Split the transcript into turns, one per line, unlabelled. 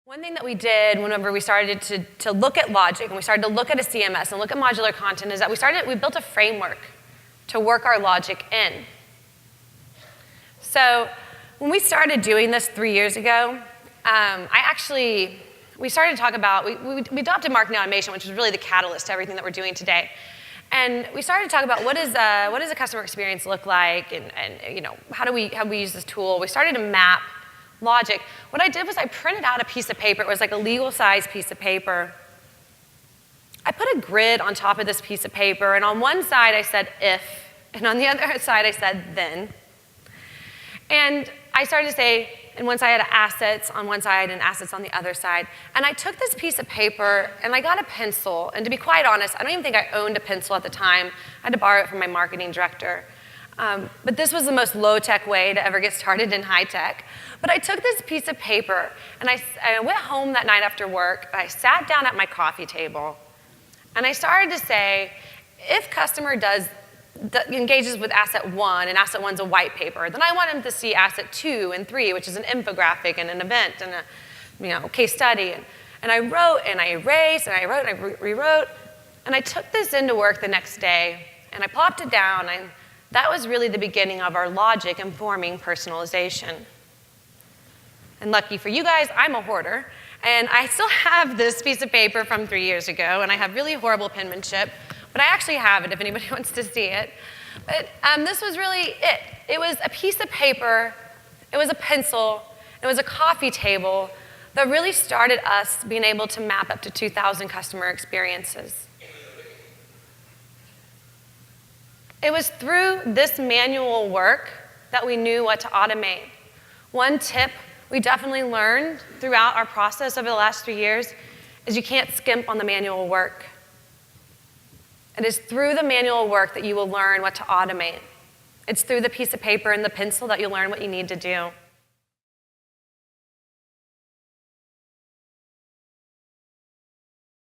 One thing that we did whenever we started to look at logic and we started to look at a CMS and look at modular content is that we built a framework to work our logic in. So when we started doing this 3 years ago, we started to talk about, we adopted marketing automation, which was really the catalyst to everything that we're doing today. And we started to talk about what does a customer experience look like, and how do we use this tool. We started to map logic. What I did was I printed out a piece of paper. It was like a legal size piece of paper. I put a grid on top of this piece of paper, and on one side I said if, and on the other side I said then. And I started to say, and one side I had assets on one side and assets on the other side. And I took this piece of paper and I got a pencil. And to be quite honest, I don't even think I owned a pencil at the time. I had to borrow it from my marketing director. But this was the most low-tech way to ever get started in high-tech. But I took this piece of paper and I went home that night after work. And I sat down at my coffee table and I started to say, if customer engages with asset 1, and asset 1's a white paper, then I want him to see asset 2 and 3, which is an infographic and an event and a case study. And I wrote and I erased and I wrote and I rewrote. And I took this into work the next day and I plopped it down. And that was really the beginning of our logic informing personalization. And lucky for you guys, I'm a hoarder. And I still have this piece of paper from 3 years ago, and I have really horrible penmanship. But I actually have it if anybody wants to see it. But this was really it. It was a piece of paper, it was a pencil, it was a coffee table that really started us being able to map up to 2,000 customer experiences. It was through this manual work that we knew what to automate. One tip we definitely learned throughout our process over the last 3 years is you can't skimp on the manual work. It is through the manual work that you will learn what to automate. It's through the piece of paper and the pencil that you'll learn what you need to do.